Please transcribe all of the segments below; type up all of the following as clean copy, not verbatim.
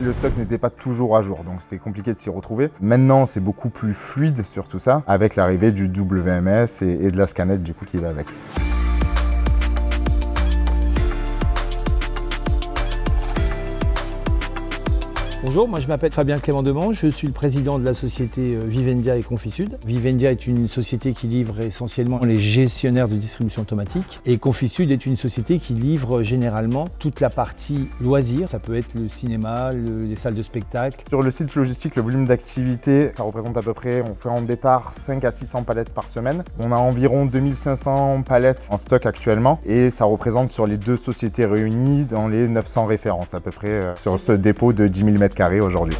Le stock n'était pas toujours à jour, donc c'était compliqué de s'y retrouver. Maintenant, c'est beaucoup plus fluide sur tout ça, avec l'arrivée du WMS et de la scanette du coup qui va avec. Bonjour, moi je m'appelle Fabien Clément Demant, je suis le président de la société Vivendia et Confisud. Vivendia est une société qui livre essentiellement les gestionnaires de distribution automatique et Confisud est une société qui livre généralement toute la partie loisirs. Ça peut être le cinéma, les salles de spectacle. Sur le site logistique, le volume d'activité, ça représente à peu près, on fait en départ 5 à 600 palettes par semaine. On a environ 2500 palettes en stock actuellement et ça représente sur les deux sociétés réunies dans les 900 références à peu près sur ce dépôt de 10 000 m² aujourd'hui.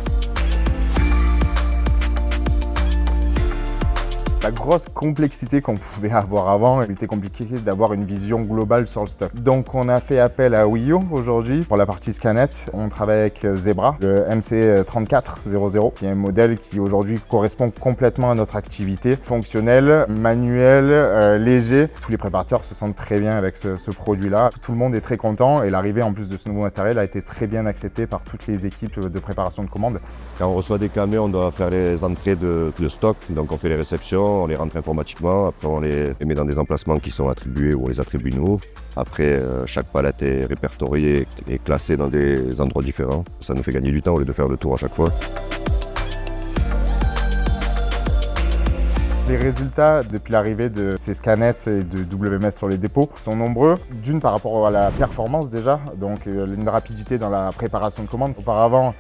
La grosse complexité qu'on pouvait avoir avant, il était compliqué d'avoir une vision globale sur le stock. Donc on a fait appel à Wio aujourd'hui pour la partie scanette. On travaille avec Zebra, le MC3400, qui est un modèle qui aujourd'hui correspond complètement à notre activité. Fonctionnel, manuel, léger. Tous les préparateurs se sentent très bien avec ce produit-là. Tout le monde est très content et l'arrivée en plus de ce nouveau matériel a été très bien acceptée par toutes les équipes de préparation de commandes. Quand on reçoit des camions, on doit faire les entrées de stock, donc on fait les réceptions. On les rentre informatiquement, après on les met dans des emplacements qui sont attribués ou on les attribue nous. Après, chaque palette est répertoriée et classée dans des endroits différents. Ça nous fait gagner du temps au lieu de faire le tour à chaque fois. Les résultats depuis l'arrivée de ces scanettes et de WMS sur les dépôts sont nombreux. D'une par rapport à la performance déjà, donc une rapidité dans la préparation de commandes. Auparavant,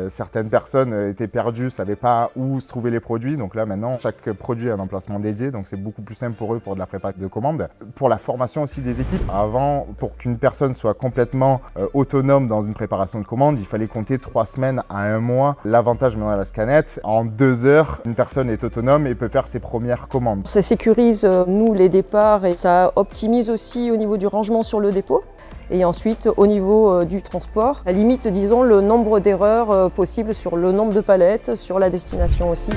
certaines personnes étaient perdues, ne savaient pas où se trouvaient les produits. Donc là maintenant, chaque produit a un emplacement dédié, donc c'est beaucoup plus simple pour eux pour de la préparation de commandes. Pour la formation aussi des équipes, avant, pour qu'une personne soit complètement autonome dans une préparation de commande, il fallait compter 3 semaines à 1 mois. L'avantage maintenant à la scanette, en 2 heures, une personne est autonome et peut faire ses premières commandes. Ça sécurise nous les départs et ça optimise aussi au niveau du rangement sur le dépôt. Et ensuite, au niveau du transport, ça limite, disons, le nombre d'erreurs possibles sur le nombre de palettes, sur la destination aussi.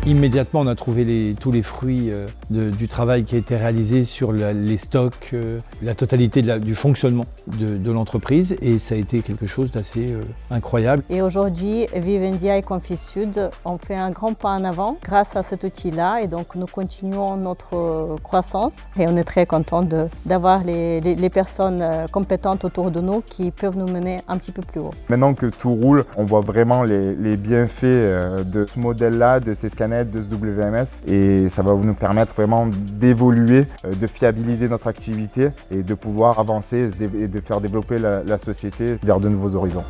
Immédiatement, on a trouvé tous les fruits du travail qui a été réalisé sur les stocks, la totalité du fonctionnement de l'entreprise et ça a été quelque chose d'assez incroyable. Et aujourd'hui, Vivendia et Confisud ont fait un grand pas en avant grâce à cet outil-là et donc nous continuons notre croissance et on est très contents d'avoir les personnes compétentes autour de nous qui peuvent nous mener un petit peu plus haut. Maintenant que tout roule, on voit vraiment les bienfaits de ce modèle-là, de ces scannettes, de ce WMS et ça va nous permettre vraiment d'évoluer, de fiabiliser notre activité et de pouvoir avancer et de faire développer la société vers de nouveaux horizons.